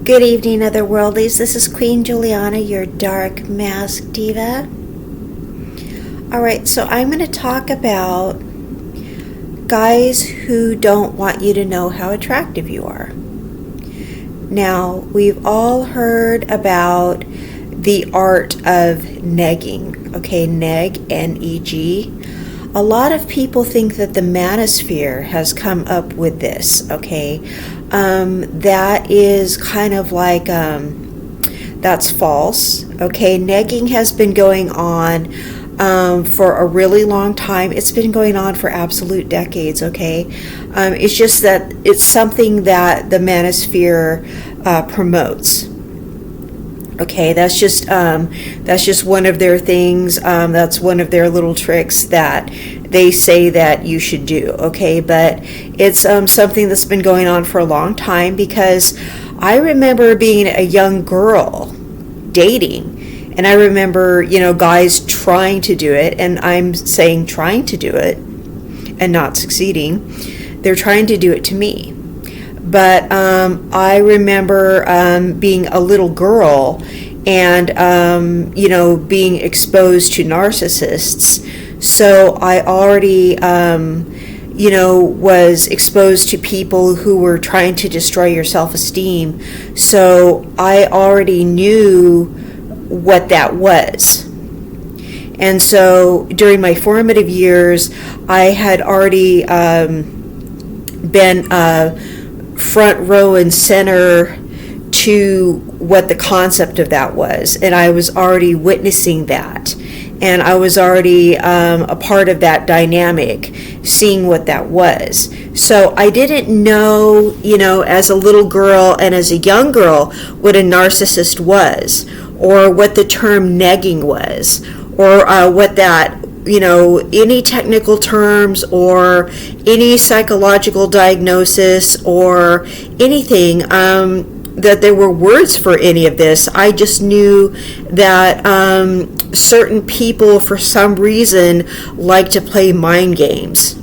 Good evening, otherworldlies. This is Queen Juliana, your dark mask diva. Alright, so I'm going to talk about guys who don't want you to know how attractive you are. Now, we've all heard about the art of negging. Okay, neg, N-E-G. A lot of people think that the manosphere has come up with this, okay? That is kind of like, that's false, okay? Negging has been going on for a really long time. It's been going on for absolute decades, okay? It's just that it's something that the manosphere promotes. Okay, that's just one of their things. That's one of their little tricks that they say that you should do. Okay, but it's something that's been going on for a long time, because I remember being a young girl dating, and I remember, guys trying to do it, and I'm saying trying to do it and not succeeding. They're trying to do it to me. But I remember being a little girl and, being exposed to narcissists. So I already, was exposed to people who were trying to destroy your self-esteem. So I already knew what that was. And so during my formative years, I had already been front row and center to what the concept of that was, and I was already witnessing that, and I was already a part of that dynamic, seeing what that was. So I didn't know, as a little girl and as a young girl, what a narcissist was, or what the term negging was, or what that, any technical terms or any psychological diagnosis or anything, that there were words for any of this. I just knew that certain people, for some reason, like to play mind games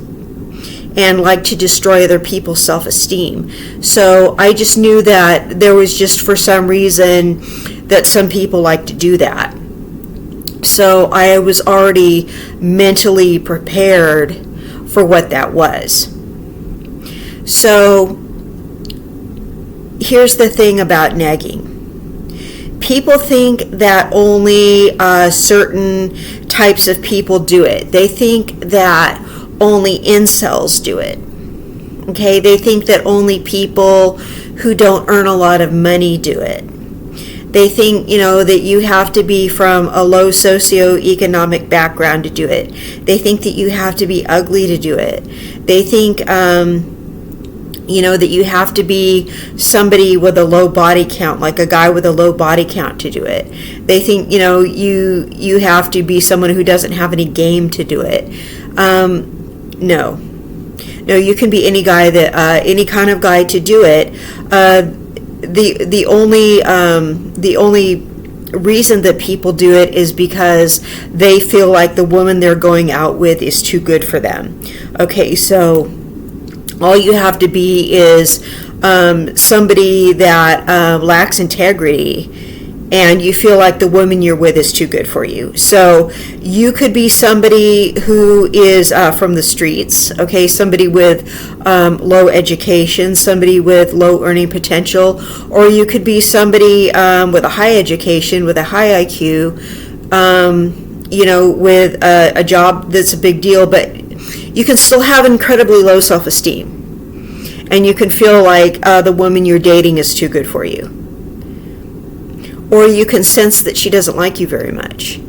and like to destroy other people's self-esteem. So I just knew that there was just, for some reason, that some people like to do that. So I was already mentally prepared for what that was. So here's the thing about negging. People think that only certain types of people do it. They think that only incels do it. Okay, they think that only people who don't earn a lot of money do it. They think, that you have to be from a low socioeconomic background to do it. They think that you have to be ugly to do it. They think, that you have to be somebody with a low body count, like a guy with a low body count to do it. They think, you have to be someone who doesn't have any game to do it. No, you can be any guy any kind of guy to do it. The only reason that people do it is because they feel like the woman they're going out with is too good for them. Okay, so all you have to be is somebody that lacks integrity, and you feel like the woman you're with is too good for you. So you could be somebody who is from the streets, okay, somebody with low education, somebody with low earning potential, or you could be somebody with a high education, with a high IQ, with a job that's a big deal, but you can still have incredibly low self-esteem, and you can feel like the woman you're dating is too good for you. Or you can sense that she doesn't like you very much.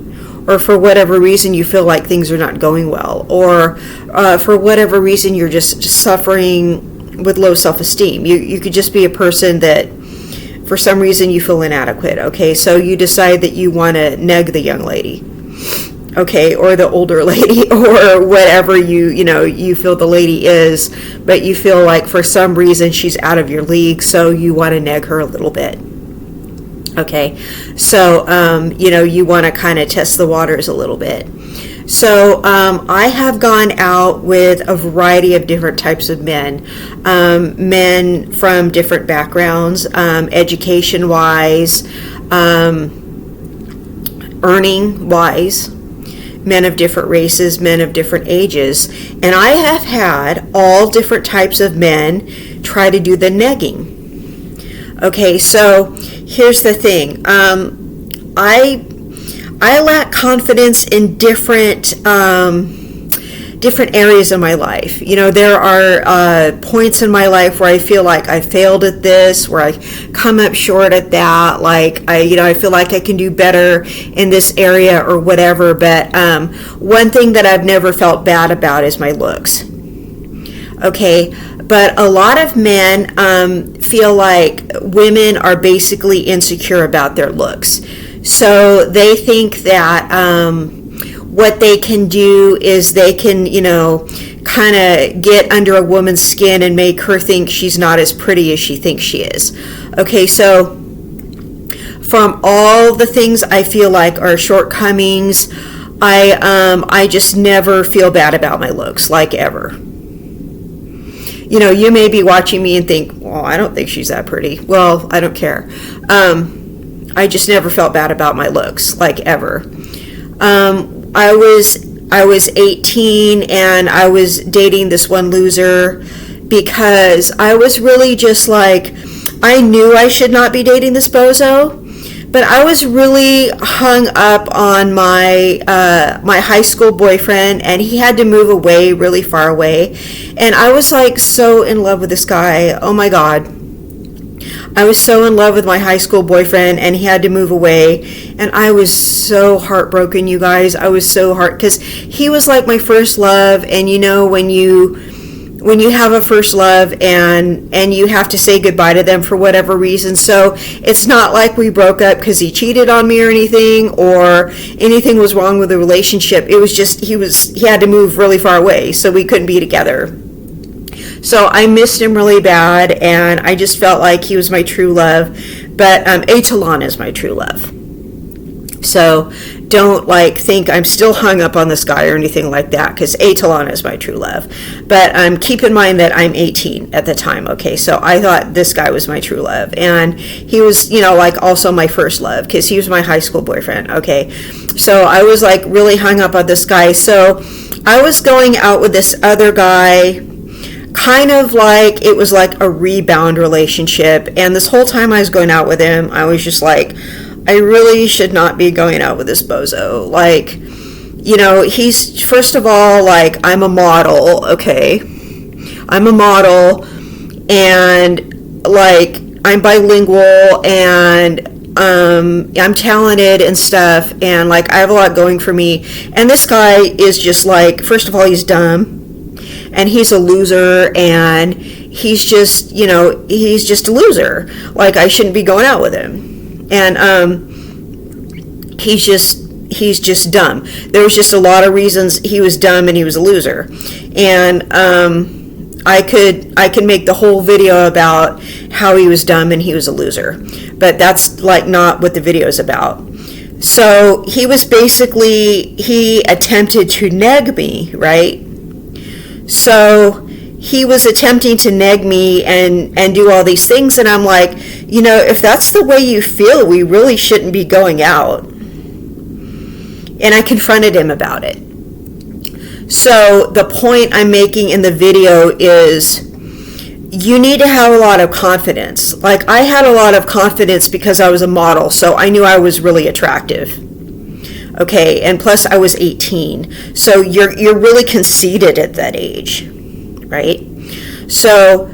Or for whatever reason you feel like things are not going well. Or for whatever reason you're just suffering with low self-esteem. You could just be a person that for some reason you feel inadequate. Okay, so you decide that you want to neg the young lady. Okay, or the older lady, or whatever you feel the lady is, but you feel like for some reason she's out of your league, so you want to neg her a little bit. Okay, so, you want to kind of test the waters a little bit. So I have gone out with a variety of different types of men, men from different backgrounds, education-wise, earning-wise, men of different races, men of different ages. And I have had all different types of men try to do the negging. Okay, so here's the thing. I lack confidence in different areas of my life. There are points in my life where I feel like I failed at this, where I come up short at that. Like I feel like I can do better in this area or whatever. But one thing that I've never felt bad about is my looks. Okay, but a lot of men feel like women are basically insecure about their looks. So they think that what they can do is they can, kind of get under a woman's skin and make her think she's not as pretty as she thinks she is. Okay, so from all the things I feel like are shortcomings, I just never feel bad about my looks, like ever. You may be watching me and think, well, I don't think she's that pretty. Well, I don't care. I just never felt bad about my looks, like ever. I was 18 and I was dating this one loser because I was really just like, I knew I should not be dating this bozo, but I was really hung up on my my high school boyfriend, and he had to move away, really far away, and I was like so in love with this guy. Oh my God. I was so in love with my high school boyfriend, and he had to move away, and I was so heartbroken, you guys. I was so because he was like my first love, and when you have a first love and you have to say goodbye to them for whatever reason. So it's not like we broke up because he cheated on me or anything was wrong with the relationship. It was just he had to move really far away, so we couldn't be together. So I missed him really bad, and I just felt like he was my true love. But Etalon is my true love. So don't think I'm still hung up on this guy or anything like that, because Etalon is my true love. But keep in mind that I'm 18 at the time, okay? So I thought this guy was my true love. And he was, also my first love, because he was my high school boyfriend, okay? So I was really hung up on this guy. So I was going out with this other guy, kind of like it was like a rebound relationship, and this whole time I was going out with him, I was just like, I really should not be going out with this bozo. He's, first of all, I'm a model, okay? I'm a model, and I'm bilingual, and I'm talented and stuff, and I have a lot going for me, and this guy is just first of all, he's dumb, and he's a loser, and he's just, he's just a loser. I shouldn't be going out with him. And he's just dumb. There was just a lot of reasons he was dumb and he was a loser. And I could make the whole video about how he was dumb and he was a loser. But that's not what the video is about. So he was he attempted to neg me, right? So he was attempting to neg me and do all these things, and I'm like, if that's the way you feel, we really shouldn't be going out. And I confronted him about it. So the point I'm making in the video is you need to have a lot of confidence. I had a lot of confidence because I was a model, so I knew I was really attractive. Okay, and plus I was 18, so you're really conceited at that age, right? So,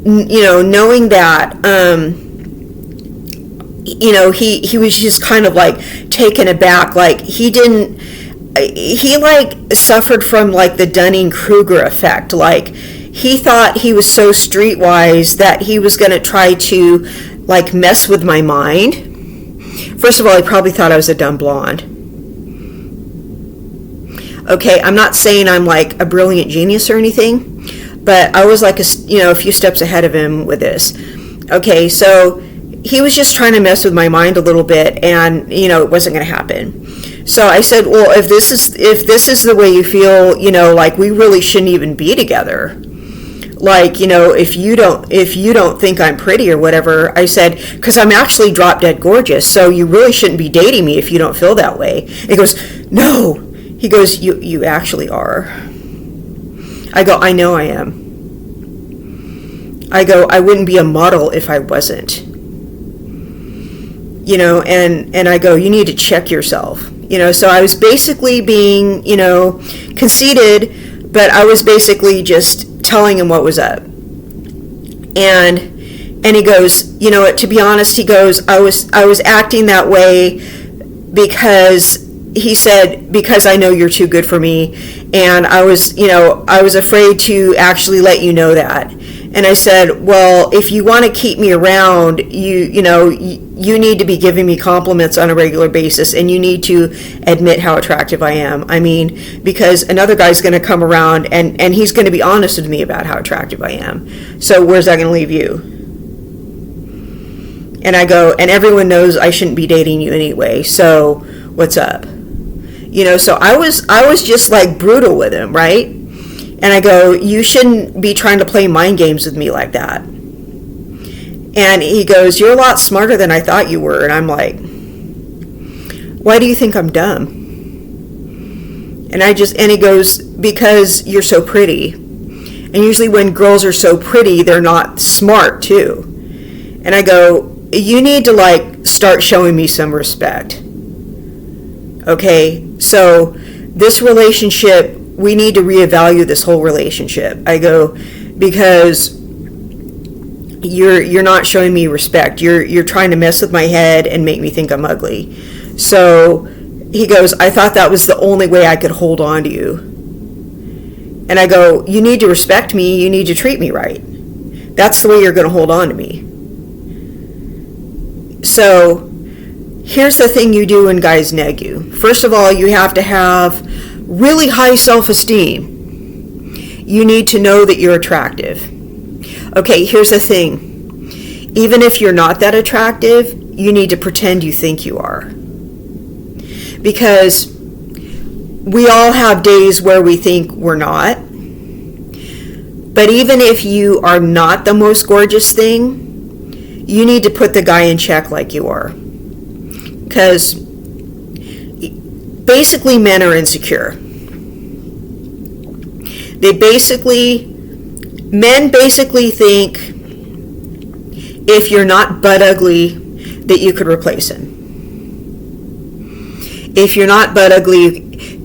knowing that, he was just kind of taken aback, he suffered from the Dunning-Kruger effect, he thought he was so streetwise that he was going to try to mess with my mind. First of all, he probably thought I was a dumb blonde. Okay, I'm not saying I'm a brilliant genius or anything, but I was a few steps ahead of him with this. Okay, so he was just trying to mess with my mind a little bit, and it wasn't going to happen. So I said, well, if this is the way you feel, like we really shouldn't even be together. Like, if you don't think I'm pretty or whatever, I said, because I'm actually drop dead gorgeous, so you really shouldn't be dating me if you don't feel that way. He goes, no. He goes, you actually are. I go, I know I am. I go, I wouldn't be a model if I wasn't. And I go, you need to check yourself. So I was basically being, conceited, but I was basically just telling him what was up. And he goes, to be honest, he goes, I was acting that way because he said, because I know you're too good for me, and I was afraid to actually let you know that. And I said, well, if you want to keep me around, you need to be giving me compliments on a regular basis, and you need to admit how attractive I am. I mean, because another guy's going to come around and he's going to be honest with me about how attractive I am. So where's that going to leave you? And I go, and everyone knows I shouldn't be dating you anyway, so what's up? So I was just like brutal with him, right? And I go, you shouldn't be trying to play mind games with me like that. And he goes, you're a lot smarter than I thought you were. And I'm like, why do you think I'm dumb? And he goes, because you're so pretty. And usually when girls are so pretty, they're not smart too. And I go, you need to start showing me some respect. Okay, so this relationship, we need to reevaluate this whole relationship. I go, because you're not showing me respect. You're trying to mess with my head and make me think I'm ugly. So he goes, I thought that was the only way I could hold on to you. And I go, you need to respect me. You need to treat me right. That's the way you're going to hold on to me. So here's the thing you do when guys neg you. First of all, you have to have really high self-esteem. You need to know that you're attractive. Okay, here's the thing. Even if you're not that attractive, you need to pretend you think you are. Because we all have days where we think we're not. But even if you are not the most gorgeous thing, you need to put the guy in check like you are. Because basically men are insecure. Men basically think if you're not butt ugly, that you could replace him. If you're not butt ugly,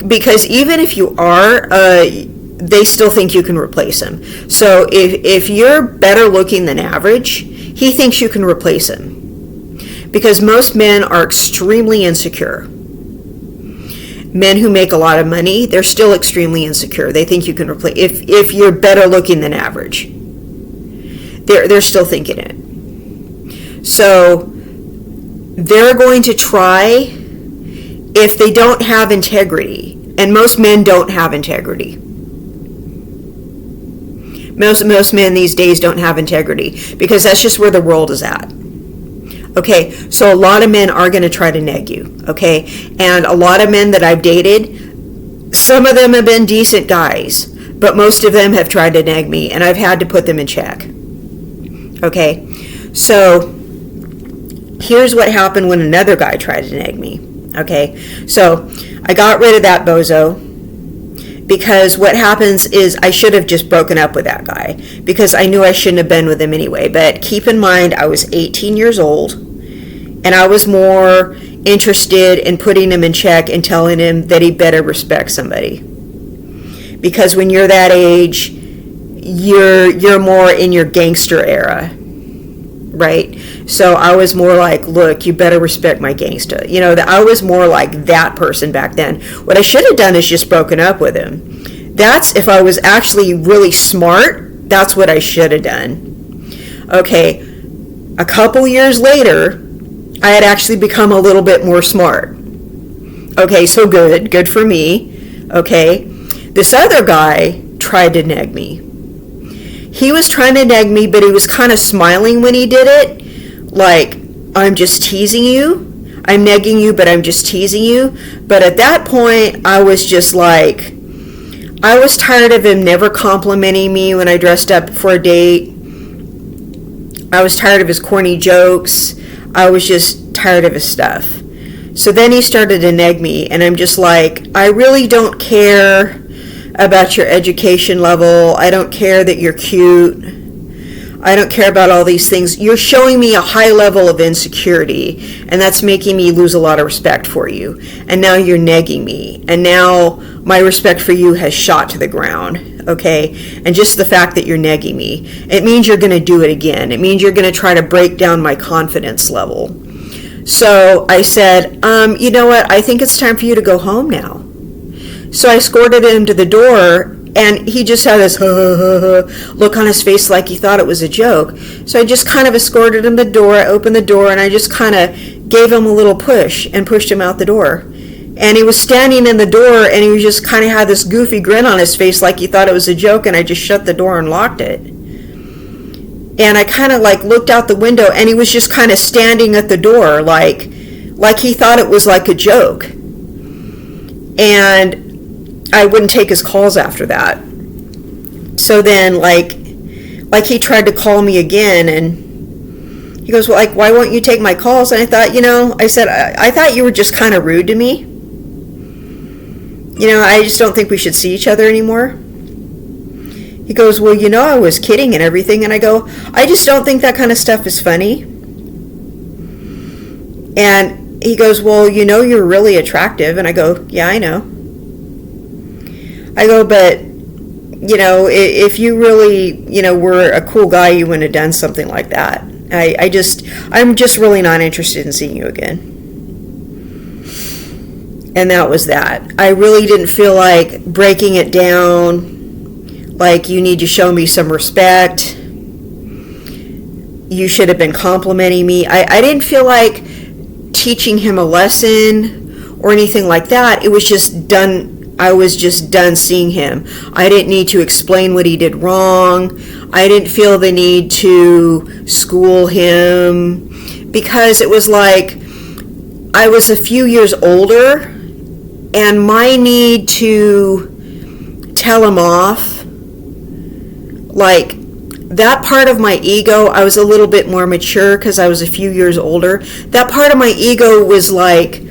because even if you are, they still think you can replace him. So if you're better looking than average, he thinks you can replace him. Because most men are extremely insecure. Men who make a lot of money, they're still extremely insecure. They think you can replace, if you're better looking than average, they're still thinking it. So they're going to try if they don't have integrity, and most men don't have integrity. Most men these days don't have integrity because that's just where the world is at. Okay, so a lot of men are going to try to neg you, okay? And a lot of men that I've dated, some of them have been decent guys, but most of them have tried to neg me, and I've had to put them in check. Okay, so here's what happened when another guy tried to neg me. Okay, so I got rid of that bozo because what happens is I should have just broken up with that guy because I knew I shouldn't have been with him anyway. But keep in mind, I was 18 years old and I was more interested in putting him in check and telling him that he better respect somebody. Because when you're that age, you're more in your gangster era, right? So I was more like, look, you better respect my gangsta. I was more like that person back then. What I should have done is just broken up with him. That's if I was actually really smart, that's what I should have done. Okay, a couple years later, I had actually become a little bit more smart. Okay, so good for me. Okay, this other guy tried to neg me. He was trying to neg me, but he was kind of smiling when he did it. Like, I'm just teasing you. I'm negging you, but I'm just teasing you. But at that point, I was just like, I was tired of him never complimenting me when I dressed up for a date. I was tired of his corny jokes. I was just tired of his stuff. So then he started to neg me, and I'm just like, I really don't care about your education level. I don't care that you're cute. I don't care about all these things. You're showing me a high level of insecurity, and that's making me lose a lot of respect for you. And now you're negging me, and now my respect for you has shot to the ground, okay? And just the fact that you're negging me, it means you're going to do it again. It means you're going to try to break down my confidence level. So I said, you know what? I think it's time for you to go home now. So I escorted him to the door, and he just had this look on his face like he thought it was a joke. So I just kind of escorted him to the door. I opened the door, and I just kind of gave him a little push and pushed him out the door. And he was standing in the door, and he was just kind of had this goofy grin on his face like he thought it was a joke, and I just shut the door and locked it. And I kind of like looked out the window, and he was just kind of standing at the door like he thought it was like a joke. And I wouldn't take his calls after that. So then like he tried to call me again, and he goes, well, like, why won't you take my calls? And I thought, I said, I thought you were just kind of rude to me. I just don't think we should see each other anymore. He goes, well, I was kidding and everything. And I go, I just don't think that kind of stuff is funny. And he goes, well, you're really attractive. And I go, yeah, I know. I go, but, if you really, were a cool guy, you wouldn't have done something like that. I'm just really not interested in seeing you again. And that was that. I really didn't feel like breaking it down, like you need to show me some respect. You should have been complimenting me. I didn't feel like teaching him a lesson or anything like that. It was just done. I was just done seeing him. I didn't need to explain what he did wrong. I didn't feel the need to school him, because it was like I was a few years older, and my need to tell him off, like that part of my ego, I was a little bit more mature because I was a few years older. That part of my ego was like,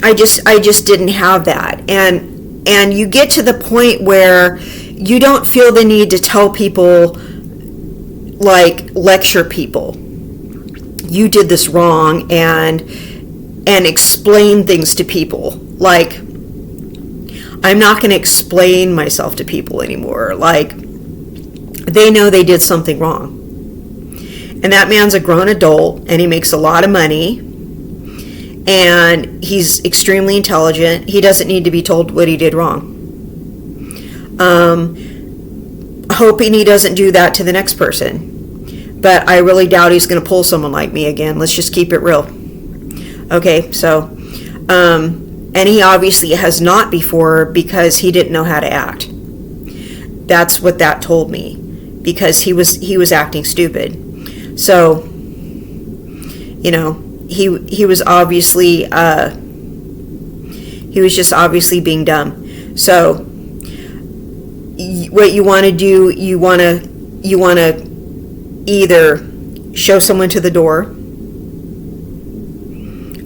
I just didn't have that. And you get to the point where you don't feel the need to tell people, like lecture people, you did this wrong, and explain things to people. Like, I'm not going to explain myself to people anymore. Like, they know they did something wrong. And that man's a grown adult, and he makes a lot of money, and he's extremely intelligent. He doesn't need to be told what he did wrong. Hoping he doesn't do that to the next person. But I really doubt he's going to pull someone like me again. Let's just keep it real. Okay, so, and he obviously has not before, because he didn't know how to act. That's what that told me, because he was acting stupid. So, he was obviously, he was just obviously being dumb. So, what you want to do, you want to either show someone to the door.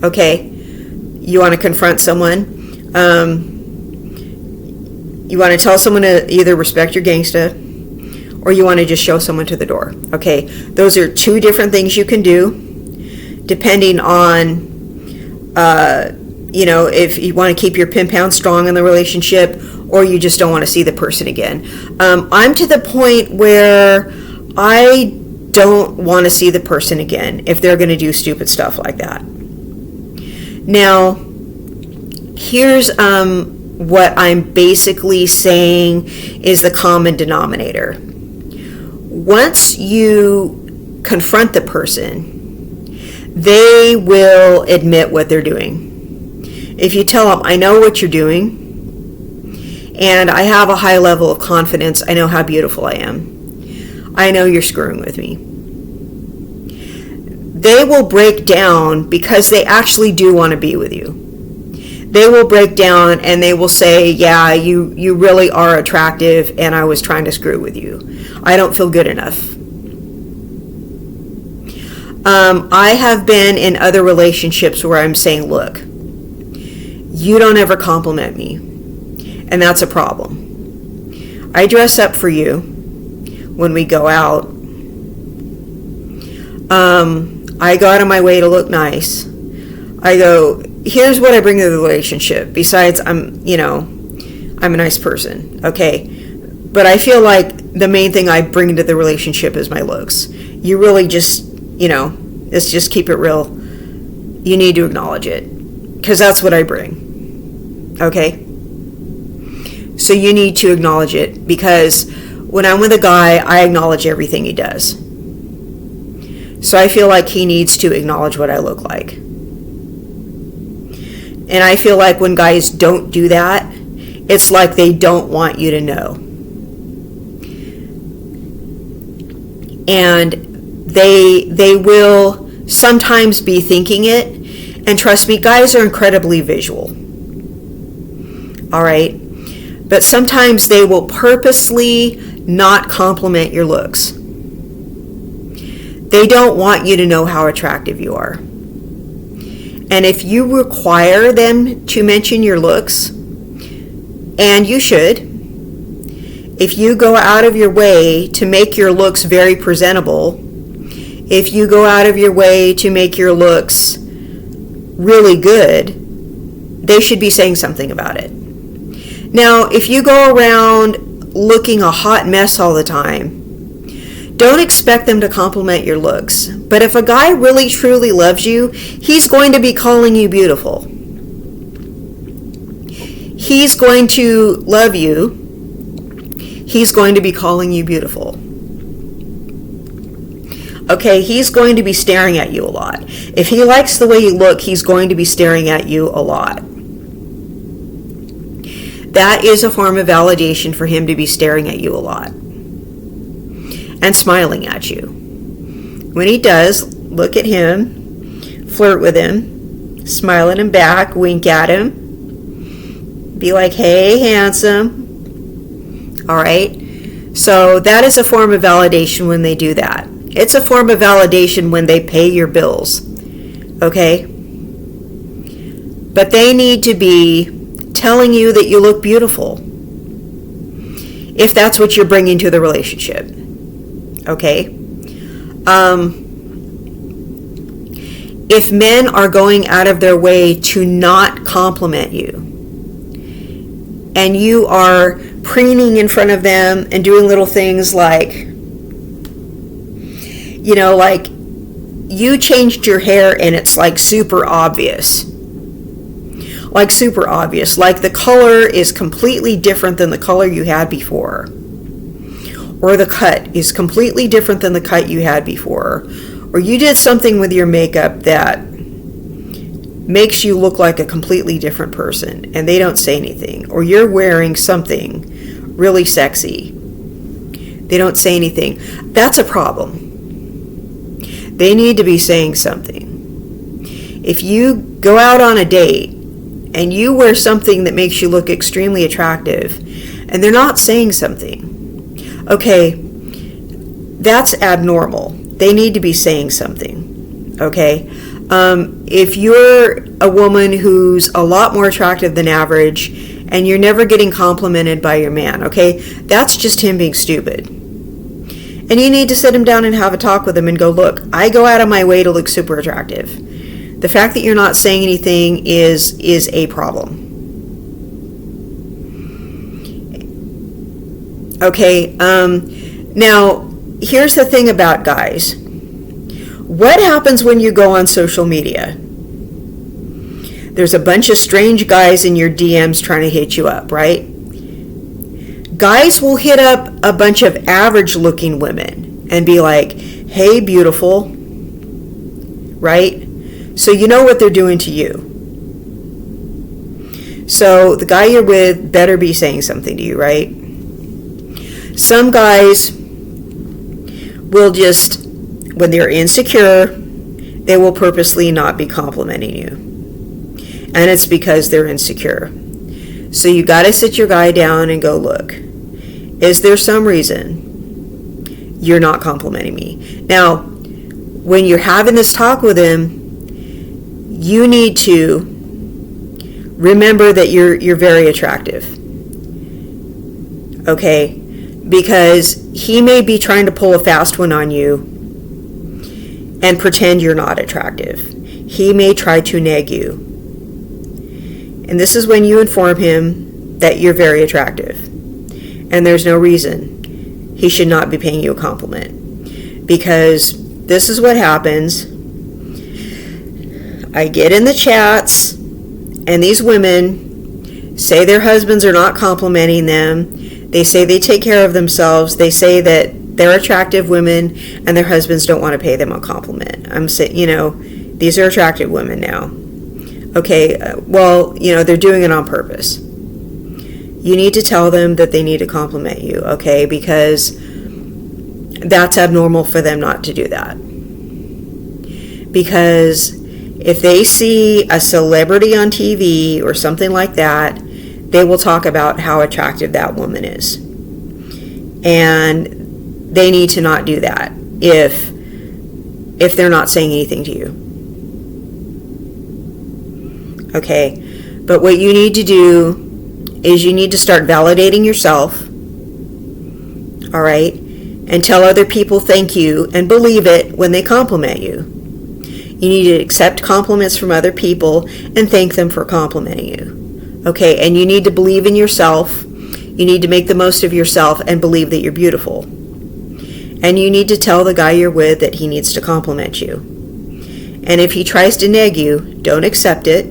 Okay, you want to confront someone. You want to tell someone to either respect your gangsta, or you want to just show someone to the door. Okay, those are two different things you can do, depending on, if you want to keep your pin pound strong in the relationship, or you just don't want to see the person again. I'm to the point where I don't want to see the person again if they're going to do stupid stuff like that. Now, here's what I'm basically saying is the common denominator. Once you confront the person, they will admit what they're doing. If you tell them, I know what you're doing, and I have a high level of confidence, I know how beautiful I am, I know you're screwing with me, they will break down because they actually do want to be with you. They will break down and they will say, yeah, you really are attractive and I was trying to screw with you. I don't feel good enough. I have been in other relationships where I'm saying, look, you don't ever compliment me, and that's a problem. I dress up for you when we go out. I go out of my way to look nice. I go, here's what I bring to the relationship. Besides, I'm a nice person, okay? But I feel like the main thing I bring to the relationship is my looks. You really just, let's just keep it real. You need to acknowledge it, because that's what I bring, okay? So you need to acknowledge it, because when I'm with a guy, I acknowledge everything he does. So I feel like he needs to acknowledge what I look like. And I feel like when guys don't do that, it's like they don't want you to know. And they will sometimes be thinking it. And trust me, guys are incredibly visual. All right? But sometimes they will purposely not compliment your looks. They don't want you to know how attractive you are. And if you require them to mention your looks, and you should, if you go out of your way to make your looks very presentable, if you go out of your way to make your looks really good, they should be saying something about it. Now, if you go around looking a hot mess all the time, don't expect them to compliment your looks. But if a guy really truly loves you, he's going to be calling you beautiful. He's going to love you. He's going to be calling you beautiful. Okay, he's going to be staring at you a lot. If he likes the way you look, he's going to be staring at you a lot. That is a form of validation for him to be staring at you a lot. And smiling at you. When he does, look at him, flirt with him, smile at him back, wink at him, be like, hey, handsome. All right? So that is a form of validation when they do that. It's a form of validation when they pay your bills. Okay? But they need to be telling you that you look beautiful. If that's what you're bringing to the relationship. Okay? If men are going out of their way to not compliment you, and you are preening in front of them and doing little things like, like you changed your hair and it's like super obvious. Like super obvious. Like the color is completely different than the color you had before. Or the cut is completely different than the cut you had before. Or you did something with your makeup that makes you look like a completely different person and they don't say anything. Or you're wearing something really sexy. They don't say anything. That's a problem. They need to be saying something. If you go out on a date and you wear something that makes you look extremely attractive and they're not saying something, okay, that's abnormal. They need to be saying something, okay? If you're a woman who's a lot more attractive than average and you're never getting complimented by your man, okay, that's just him being stupid. And you need to sit him down and have a talk with him and go, look, I go out of my way to look super attractive. The fact that you're not saying anything is a problem. Okay, now, here's the thing about guys. What happens when you go on social media? There's a bunch of strange guys in your DMs trying to hit you up, right? Guys will hit up a bunch of average-looking women and be like, hey, beautiful, right? So you know what they're doing to you. So the guy you're with better be saying something to you, right? Some guys will just, when they're insecure, they will purposely not be complimenting you. And it's because they're insecure. So you got to sit your guy down and go, look, is there some reason you're not complimenting me? Now, when you're having this talk with him, you need to remember that you're very attractive. Okay? Because he may be trying to pull a fast one on you and pretend you're not attractive. He may try to neg you. And this is when you inform him that you're very attractive. And there's no reason he should not be paying you a compliment. Because this is what happens. I get in the chats, and these women say their husbands are not complimenting them. They say they take care of themselves. They say that they're attractive women, and their husbands don't want to pay them a compliment. I'm saying, these are attractive women now. Okay, well, they're doing it on purpose. You need to tell them that they need to compliment you, okay? Because that's abnormal for them not to do that. Because if they see a celebrity on TV or something like that, they will talk about how attractive that woman is. And they need to not do that if they're not saying anything to you. Okay? But what you need to do is you need to start validating yourself. All right? And tell other people thank you and believe it when they compliment you. You need to accept compliments from other people and thank them for complimenting you. Okay, and you need to believe in yourself. You need to make the most of yourself and believe that you're beautiful. And you need to tell the guy you're with that he needs to compliment you. And if he tries to neg you, don't accept it.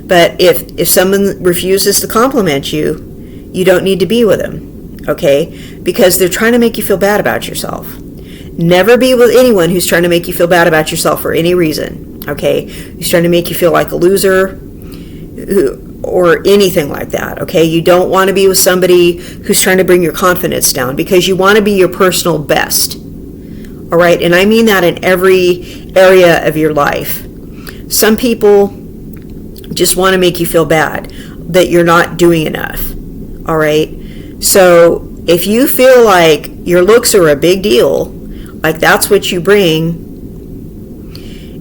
But if someone refuses to compliment you, you don't need to be with them. Okay? Because they're trying to make you feel bad about yourself. Never be with anyone who's trying to make you feel bad about yourself for any reason, okay? Who's trying to make you feel like a loser or anything like that, okay? You don't want to be with somebody who's trying to bring your confidence down because you want to be your personal best, all right? And I mean that in every area of your life. Some people just want to make you feel bad that you're not doing enough, all right? So if you feel like your looks are a big deal, like that's what you bring,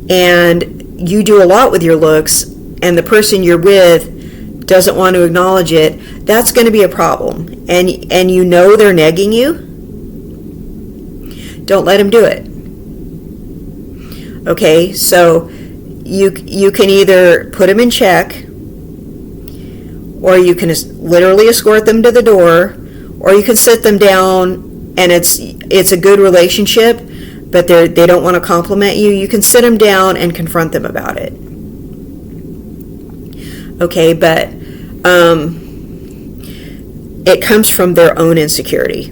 and you do a lot with your looks, and the person you're with doesn't want to acknowledge it, that's going to be a problem. And they're negging you, don't let them do it. Okay, so you can either put them in check, or you can literally escort them to the door, or you can sit them down and it's a good relationship, but they don't want to compliment you. You can sit them down and confront them about it. Okay, but it comes from their own insecurity.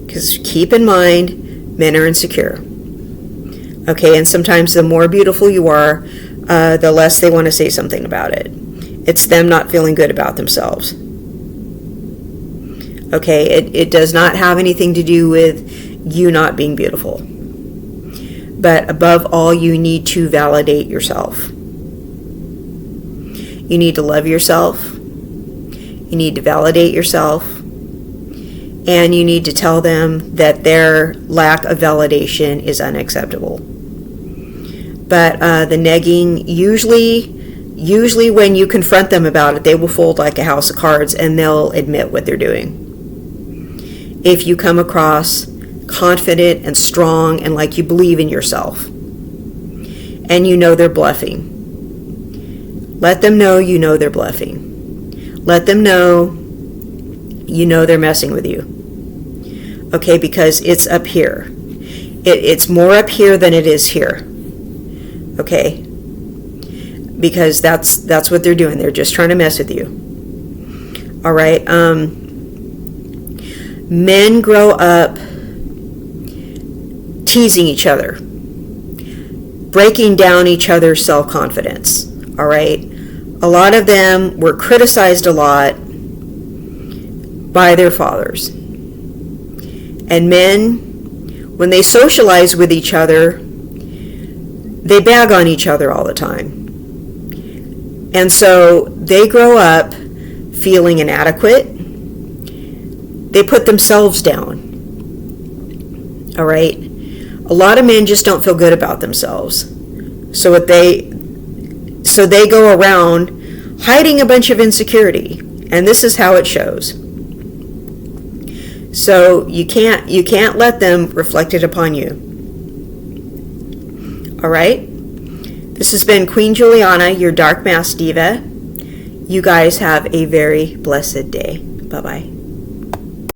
Because keep in mind, men are insecure. Okay, and sometimes the more beautiful you are, the less they want to say something about it. It's them not feeling good about themselves. Okay, it does not have anything to do with you not being beautiful. But above all, you need to validate yourself. You need to love yourself. You need to validate yourself. And you need to tell them that their lack of validation is unacceptable. But the negging, usually when you confront them about it, they will fold like a house of cards and they'll admit what they're doing. If you come across confident and strong and like you believe in yourself, and you know they're bluffing, let them know you know they're bluffing. Let them know you know they're messing with you. Okay, because it's up here. It's more up here than it is here. Okay? Because that's what they're doing. They're just trying to mess with you. All right? Men grow up teasing each other, breaking down each other's self-confidence. All right? A lot of them were criticized a lot by their fathers. And men when they socialize with each other, they bag on each other all the time. And so they grow up feeling inadequate. They put themselves down. All right? A lot of men just don't feel good about themselves. So they go around hiding a bunch of insecurity, and this is how it shows. So you can't let them reflect it upon you. All right? This has been Queen Juliana, your Dark Mask Diva. You guys have a very blessed day. Bye-bye.